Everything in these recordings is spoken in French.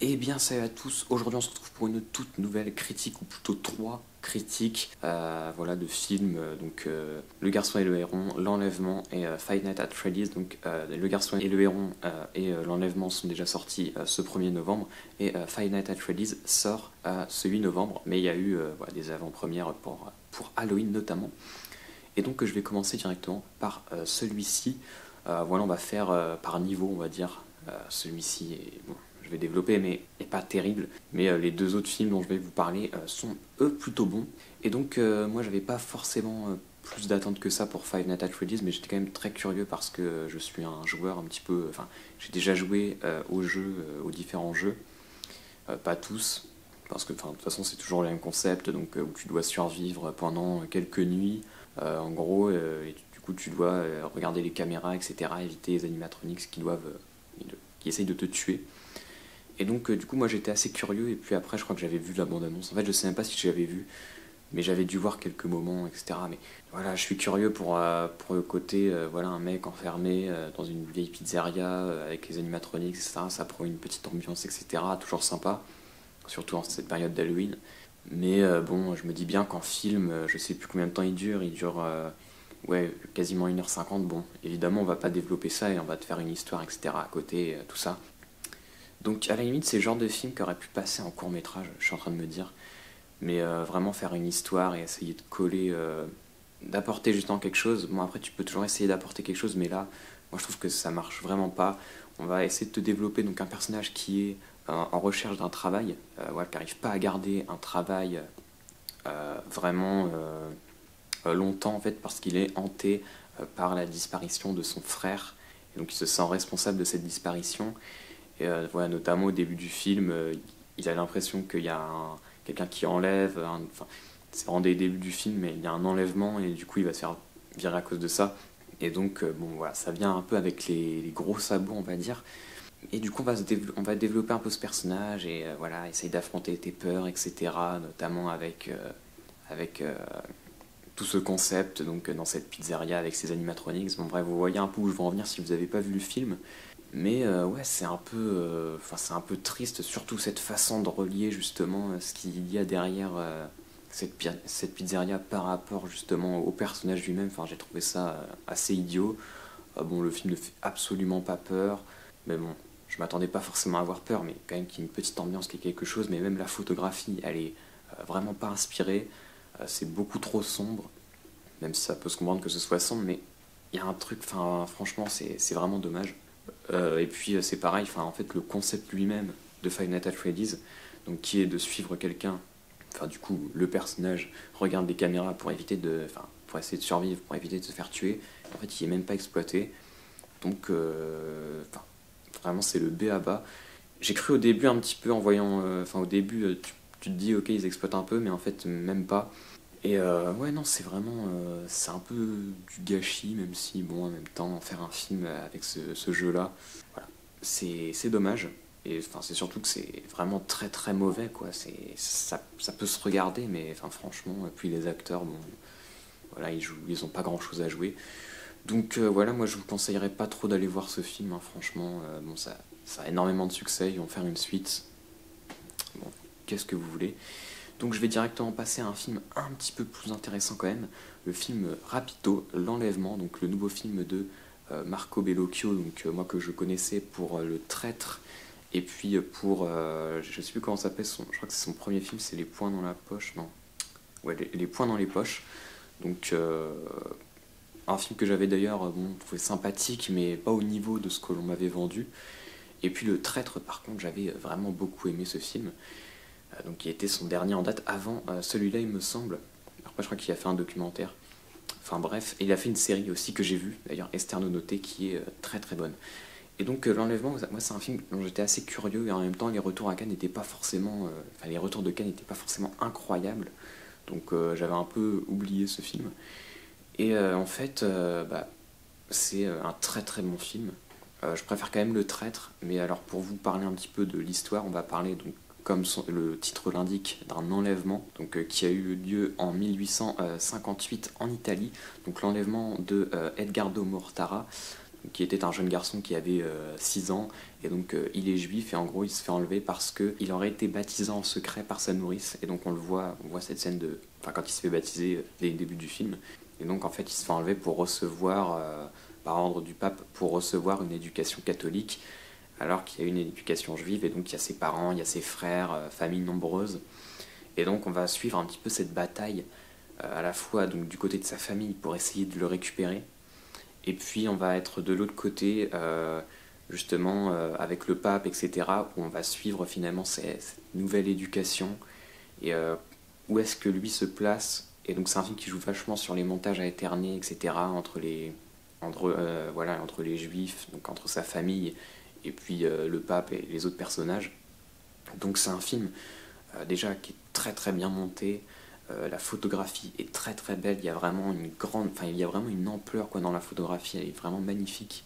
Eh bien salut à tous, aujourd'hui on se retrouve pour une toute nouvelle critique, ou plutôt trois critiques voilà, de films, Le Garçon et le Héron, L'Enlèvement et Five Nights at Freddy's. Donc Le Garçon et le Héron L'Enlèvement sont déjà sortis ce 1er novembre et Five Nights at Freddy's sort ce 8 novembre, mais il y a eu voilà, des avant-premières pour Halloween notamment. Et donc je vais commencer directement par celui-ci. Voilà, on va faire par niveau, on va dire. Celui-ci est bon, je vais développer, mais n'est pas terrible. Mais les deux autres films dont je vais vous parler sont eux plutôt bons. Et donc moi j'avais pas forcément plus d'attentes que ça pour Five Nights at Freddy's, mais j'étais quand même très curieux parce que je suis un joueur un petit peu. Enfin, j'ai déjà joué aux différents jeux, pas tous. Parce que de toute façon c'est toujours le même concept, donc où tu dois survivre pendant quelques nuits, en gros, et du coup tu dois regarder les caméras, etc., éviter les animatronics qui essayent de te tuer. Et donc du coup moi j'étais assez curieux, et puis après je crois que j'avais vu la bande-annonce. En fait je sais même pas si j'avais vu, mais j'avais dû voir quelques moments, etc. Mais voilà, je suis curieux pour le côté, voilà, un mec enfermé dans une vieille pizzeria avec les animatronics, etc. Ça prend une petite ambiance, etc. Toujours sympa, surtout en cette période d'Halloween. Mais bon, je me dis bien qu'en film, je sais plus combien de temps il dure ouais, quasiment 1h50. Bon, évidemment, on va pas développer ça et on va te faire une histoire, etc. à côté, tout ça. Donc, à la limite, c'est le genre de film qui aurait pu passer en court-métrage, je suis en train de me dire. Mais vraiment faire une histoire et essayer de coller, d'apporter justement quelque chose. Bon, après, tu peux toujours essayer d'apporter quelque chose, mais là, moi, je trouve que ça marche vraiment pas. On va essayer de te développer donc un personnage qui est en recherche d'un travail, voilà, qui n'arrive pas à garder un travail vraiment longtemps en fait, parce qu'il est hanté par la disparition de son frère, et donc il se sent responsable de cette disparition. Et voilà, notamment au début du film, il a l'impression qu'il y a quelqu'un qui enlève, enfin, c'est vraiment des débuts du film, mais il y a un enlèvement et du coup il va se faire virer à cause de ça. Et donc bon voilà, ça vient un peu avec les gros sabots, on va dire. Et du coup, on va développer un peu ce personnage et voilà, essayer d'affronter tes peurs, etc. Notamment avec tout ce concept donc dans cette pizzeria avec ses animatronics. Bon bref, vous voyez un peu où je veux en venir si vous n'avez pas vu le film. Mais ouais, c'est un peu triste, surtout cette façon de relier justement ce qu'il y a derrière cette pizzeria par rapport justement au personnage lui-même. Enfin, j'ai trouvé ça assez idiot. Bon, le film ne fait absolument pas peur, mais bon, je m'attendais pas forcément à avoir peur, mais quand même qu'il y ait une petite ambiance, qu'il y ait quelque chose. Mais même la photographie, elle est vraiment pas inspirée. C'est beaucoup trop sombre, même si ça peut se comprendre que ce soit sombre, mais il y a un truc, enfin, franchement, c'est vraiment dommage. Et puis c'est pareil, enfin, en fait, le concept lui-même de Five Nights at Freddy's, donc qui est de suivre quelqu'un, enfin, du coup, le personnage regarde des caméras pour enfin, pour essayer de survivre, pour éviter de se faire tuer. En fait, il est même pas exploité. Donc, enfin, vraiment, c'est le B à bas. J'ai cru au début un petit peu en voyant. Enfin, au début, tu te dis, ok, ils exploitent un peu, mais en fait, même pas. Et ouais, non, c'est vraiment. C'est un peu du gâchis, même si, bon, en même temps, faire un film avec ce jeu-là, voilà, c'est dommage. Et enfin, c'est surtout que c'est vraiment très très mauvais, quoi. Ça peut se regarder, mais enfin, franchement, puis les acteurs, bon, voilà, ils ont pas grand-chose à jouer. Donc voilà, moi je vous conseillerais pas trop d'aller voir ce film, hein, franchement. Bon, ça a énormément de succès, ils vont faire une suite. Bon, qu'est-ce que vous voulez. Donc je vais directement passer à un film un petit peu plus intéressant quand même, le film Rapido, L'Enlèvement, donc le nouveau film de Marco Bellocchio, donc moi que je connaissais pour Le Traître, et puis pour, je sais plus comment ça s'appelle, je crois que c'est son premier film, c'est Les Poings dans la poche, non, ouais, les Poings dans les poches. Donc un film que j'avais d'ailleurs bon, trouvé sympathique, mais pas au niveau de ce que l'on m'avait vendu. Et puis Le Traître, par contre, j'avais vraiment beaucoup aimé ce film. Donc qui était son dernier en date avant celui-là, il me semble. Après, je crois qu'il a fait un documentaire. Enfin bref, et il a fait une série aussi que j'ai vue, d'ailleurs Esternonoté, qui est très très bonne. Et donc L'Enlèvement, moi c'est un film dont j'étais assez curieux, et en même temps les retours à Cannes n'étaient pas forcément, enfin les retours de Cannes n'étaient pas forcément incroyables. Donc j'avais un peu oublié ce film. Et en fait, bah, c'est un très très bon film. Je préfère quand même Le Traître, mais alors pour vous parler un petit peu de l'histoire, on va parler donc comme le titre l'indique, d'un enlèvement donc, qui a eu lieu en 1858 en Italie. Donc l'enlèvement de Edgardo Mortara, qui était un jeune garçon qui avait 6 ans, et donc il est juif, et en gros il se fait enlever parce qu'il aurait été baptisé en secret par sa nourrice, et donc on voit cette scène quand il se fait baptiser dès le début du film, et donc en fait il se fait enlever pour recevoir, par ordre du pape, pour recevoir une éducation catholique, alors qu'il y a une éducation juive, et donc il y a ses parents, il y a ses frères, famille nombreuse, et donc on va suivre un petit peu cette bataille, à la fois donc, du côté de sa famille pour essayer de le récupérer, et puis on va être de l'autre côté, justement avec le pape, etc., où on va suivre finalement cette nouvelle éducation, et où est-ce que lui se place. Et donc c'est un film qui joue vachement sur les montages à éterner, etc., entre les juifs, donc entre sa famille, et puis le pape et les autres personnages. Donc c'est un film déjà qui est très très bien monté. La photographie est très très belle, il y a vraiment il y a vraiment une ampleur dans la photographie, elle est vraiment magnifique.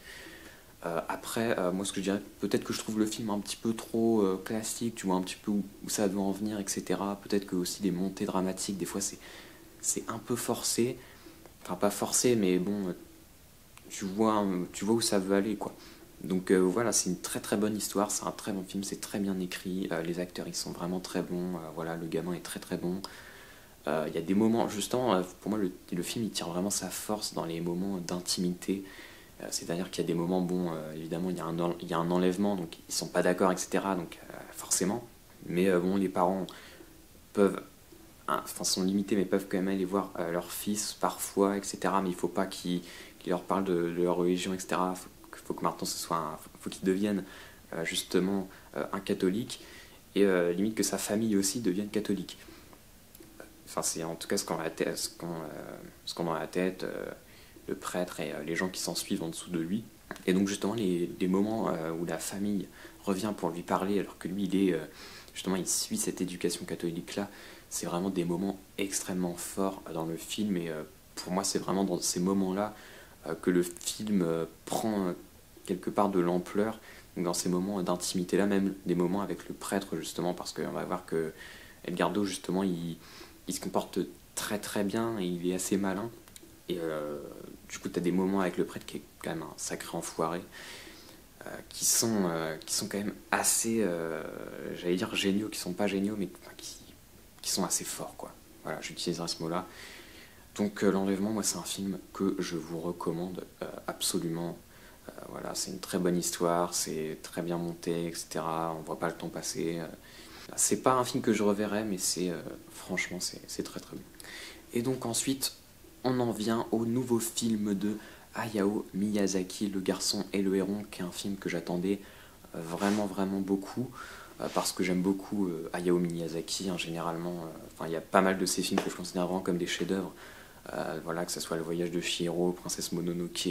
Après, moi ce que je dirais, peut-être que je trouve le film un petit peu trop classique, tu vois un petit peu où ça doit en venir, etc. Peut-être que aussi les montées dramatiques, des fois c'est un peu forcé, enfin pas forcé, mais bon, tu vois où ça veut aller, quoi. Donc voilà, c'est une très très bonne histoire, c'est un très bon film, c'est très bien écrit, les acteurs ils sont vraiment très bons, voilà, le gamin est très très bon. Il y a des moments, justement, pour moi le film il tire vraiment sa force dans les moments d'intimité. C'est-à-dire qu'il y a des moments, bon, évidemment il y a un enlèvement, donc ils sont pas d'accord, etc. Donc forcément. Mais bon, les parents peuvent, enfin sont limités, mais peuvent quand même aller voir leur fils parfois, etc. Mais il faut pas qu'ils leur parlent de leur religion, etc. Faut que maintenant faut qu'ils deviennent justement un catholique, et limite que sa famille aussi devienne catholique. Enfin, c'est en tout cas ce qu'on a dans la tête, le prêtre et les gens qui s'en suivent en dessous de lui. Et donc justement les moments où la famille revient pour lui parler, alors que lui justement il suit cette éducation catholique là, c'est vraiment des moments extrêmement forts dans le film, et pour moi c'est vraiment dans ces moments là que le film prend quelque part de l'ampleur. Donc dans ces moments d'intimité là, même des moments avec le prêtre, justement, parce qu'on va voir que Edgardo justement il se comporte très très bien et il est assez malin. Et du coup, tu as des moments avec le prêtre qui est quand même un sacré enfoiré, qui sont quand même assez, j'allais dire géniaux, qui sont pas géniaux, mais enfin, qui sont assez forts, quoi. Voilà, j'utiliserai ce mot-là. Donc l'enlèvement, moi, c'est un film que je vous recommande absolument. Voilà, c'est une très bonne histoire, c'est très bien monté, etc. On voit pas le temps passer. C'est pas un film que je reverrai, mais franchement, c'est très très bon. Et donc ensuite, on en vient au nouveau film de Hayao Miyazaki, Le Garçon et le Héron, qui est un film que j'attendais vraiment vraiment beaucoup, parce que j'aime beaucoup Hayao Miyazaki, hein, généralement. Il y a pas mal de ses films que je considère vraiment comme des chefs-d'œuvre. Voilà, que ce soit Le Voyage de Chihiro, Princesse Mononoke.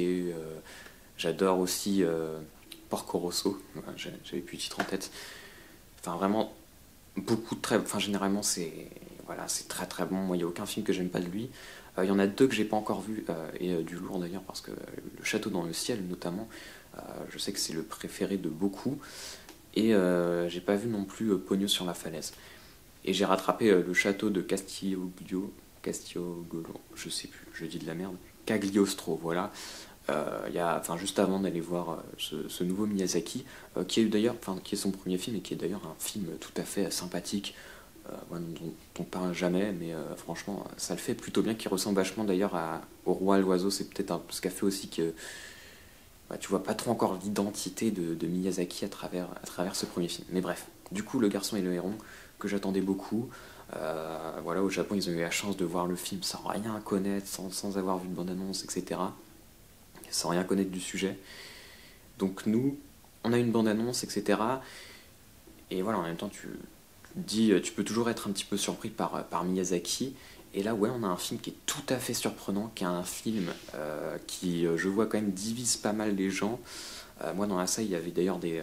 J'adore aussi Porco Rosso. Voilà, j'avais plus le titre en tête. Enfin, vraiment beaucoup de très. Enfin, généralement, c'est très très bon. Moi, il n'y a aucun film que j'aime pas de lui. Il y en a deux que j'ai pas encore vu, et du lourd d'ailleurs, parce que Le Château dans le ciel, notamment, je sais que c'est le préféré de beaucoup. Et j'ai pas vu non plus Pogno sur la falaise. Et j'ai rattrapé Le Château de Castigliolo, je sais plus, je dis de la merde. Cagliostro, voilà. Juste avant d'aller voir ce nouveau Miyazaki, qui est son premier film, et qui est d'ailleurs un film tout à fait sympathique, dont on parle jamais, mais franchement ça le fait plutôt bien, qui ressemble vachement d'ailleurs au Roi et l'Oiseau. C'est peut-être ce qui a fait aussi que tu vois pas trop encore l'identité de Miyazaki à travers ce premier film. Mais bref, du coup, Le Garçon et le Héron, que j'attendais beaucoup. Voilà, au Japon ils ont eu la chance de voir le film sans rien connaître, sans avoir vu de bande-annonce, etc., sans rien connaître du sujet. Donc nous, on a une bande-annonce, etc. Et voilà, en même temps, tu peux toujours être un petit peu surpris par Miyazaki. Et là, ouais, on a un film qui est tout à fait surprenant, qui est un film qui, je vois quand même, divise pas mal les gens. Moi, dans la salle, il y avait d'ailleurs il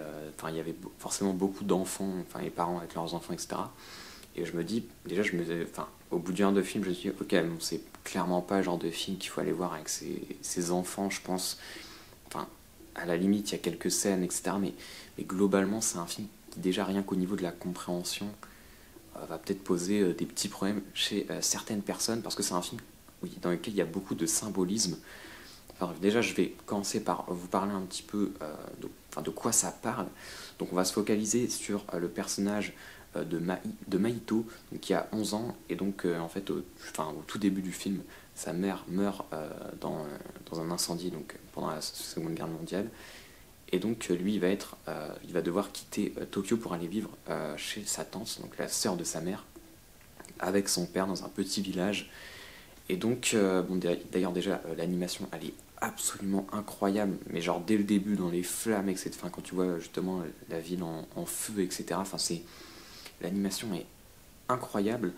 y avait forcément beaucoup d'enfants, enfin les parents avec leurs enfants, etc. Et je me dis, déjà, au bout d'une heure de film, je me suis dit, ok, bon, c'est clairement pas le genre de film qu'il faut aller voir avec ses enfants, je pense. Enfin, à la limite, il y a quelques scènes, etc. Mais globalement, c'est un film qui, déjà, rien qu'au niveau de la compréhension, va peut-être poser des petits problèmes chez certaines personnes, parce que c'est un film dans lequel il y a beaucoup de symbolisme. Alors déjà, je vais commencer par vous parler un petit peu de quoi ça parle. Donc on va se focaliser sur le personnage de Mahito, donc, qui a 11 ans, et donc en fait au tout début du film, sa mère meurt dans un incendie donc, pendant la Seconde Guerre mondiale. Et donc lui, il va devoir quitter Tokyo pour aller vivre chez sa tante, donc la sœur de sa mère, avec son père dans un petit village. Et donc, bon, d'ailleurs déjà, l'animation, elle est absolument incroyable, mais genre dès le début, dans les flammes, etc. Enfin, quand tu vois justement la ville en feu, etc. Enfin, l'animation est incroyable.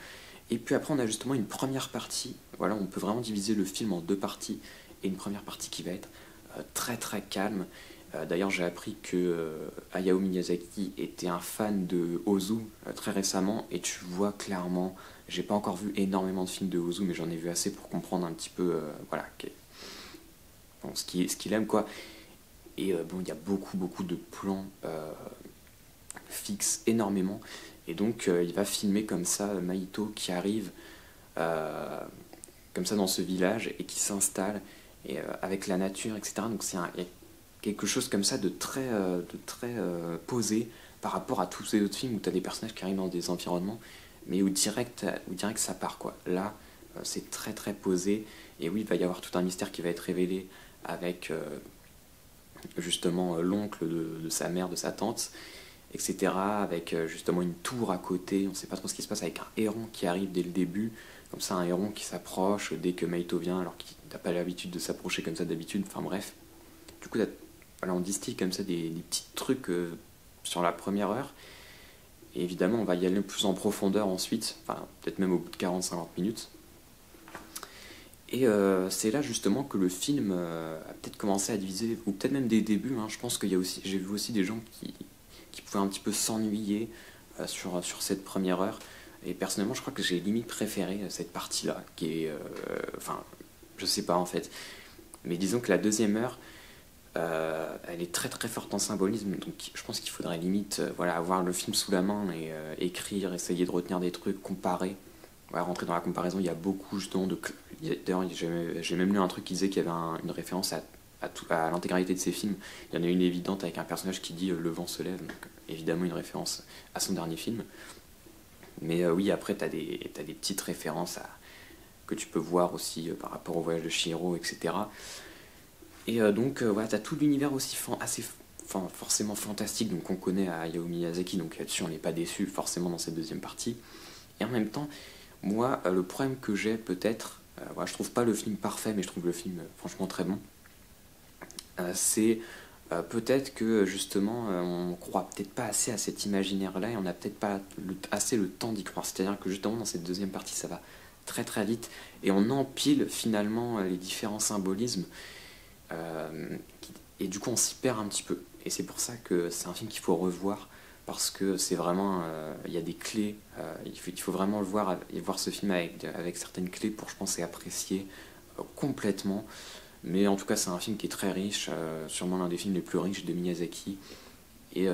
Et puis après, on a justement une première partie. Voilà, on peut vraiment diviser le film en deux parties. Et une première partie qui va être très très calme. D'ailleurs, j'ai appris que Hayao Miyazaki était un fan de Ozu très récemment. Et tu vois clairement, j'ai pas encore vu énormément de films de Ozu, mais j'en ai vu assez pour comprendre un petit peu voilà, bon, ce qu'il aime, quoi. Et bon, il y a beaucoup de plans fixes, énormément. Et donc, il va filmer comme ça Mahito qui arrive comme ça dans ce village et qui s'installe et avec la nature, etc. Donc, il y a quelque chose comme ça de très posé par rapport à tous ces autres films où tu as des personnages qui arrivent dans des environnements, mais où direct ça part, quoi. Là, c'est très posé. Et oui, il va y avoir tout un mystère qui va être révélé avec justement l'oncle de sa mère, de sa tante, etc. Avec justement une tour à côté. On ne sait pas trop ce qui se passe, avec un héron qui arrive dès le début. Comme ça, un héron qui s'approche dès que Mahito vient, alors qu'il n'a pas l'habitude de s'approcher comme ça d'habitude. Enfin bref. Du coup, voilà, on distille comme ça des petits trucs sur la première heure. Et évidemment, on va y aller plus en profondeur ensuite. Enfin, peut-être même au bout de 40-50 minutes. Et c'est là justement que le film a peut-être commencé à diviser, ou peut-être même dès le début. Hein. Je pense qu'il y a aussi, j'ai vu aussi des gens qui pouvaient un petit peu s'ennuyer sur cette première heure. Et personnellement, je crois que j'ai limite préféré cette partie-là, qui est, enfin, je sais pas en fait. Mais disons que la deuxième heure, elle est très forte en symbolisme. Donc, je pense qu'il faudrait limite, voilà, avoir le film sous la main et écrire, essayer de retenir des trucs, comparer. Ouais, rentrer dans la comparaison, il y a beaucoup justement de. D'ailleurs, j'ai même lu un truc qui disait qu'il y avait une référence à l'intégralité de ses films. Il y en a une évidente avec un personnage qui dit le vent se lève, donc évidemment une référence à son dernier film. Mais oui, après, t'as des petites références que tu peux voir aussi par rapport au voyage de Chihiro, etc. Et donc, voilà, t'as tout l'univers aussi forcément fantastique, donc on connaît à Hayao Miyazaki, donc là-dessus on n'est pas déçu forcément dans cette deuxième partie. Et en même temps, moi, le problème que j'ai peut-être, voilà, je trouve pas le film parfait, mais je trouve le film franchement très bon, c'est peut-être que justement on croit peut-être pas assez à cet imaginaire-là et on n'a peut-être pas assez le temps d'y croire. C'est-à-dire que justement dans cette deuxième partie, ça va très vite et on empile finalement les différents symbolismes et du coup on s'y perd un petit peu. Et c'est pour ça que c'est un film qu'il faut revoir parce que c'est vraiment, il y a des clés, il faut vraiment le voir et voir ce film avec certaines clés pour, je pense, apprécier complètement. Mais en tout cas, c'est un film qui est très riche, sûrement l'un des films les plus riches de Miyazaki. Et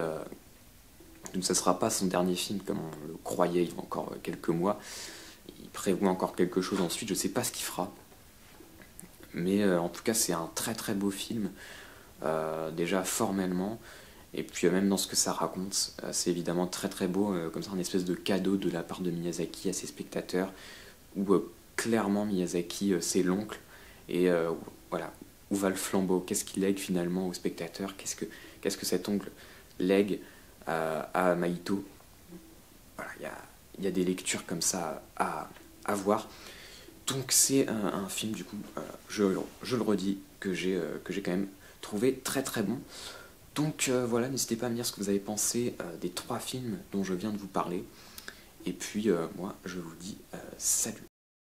donc, ça ne sera pas son dernier film comme on le croyait il y a encore quelques mois. Il prévoit encore quelque chose ensuite, je ne sais pas ce qu'il fera. Mais en tout cas, c'est un très beau film, déjà formellement. Et puis même dans ce que ça raconte, c'est évidemment très beau, comme ça, un espèce de cadeau de la part de Miyazaki à ses spectateurs, où clairement Miyazaki, c'est l'oncle. Et voilà, où va le flambeau? Qu'est-ce qu'il lègue finalement aux spectateurs? Qu'est-ce que cet oncle lègue à Mahito? Voilà, il y a des lectures comme ça à voir. Donc c'est un film, du coup, je le redis, que j'ai quand même trouvé très bon. Donc voilà, n'hésitez pas à me dire ce que vous avez pensé des 3 films dont je viens de vous parler. Et puis moi, je vous dis salut.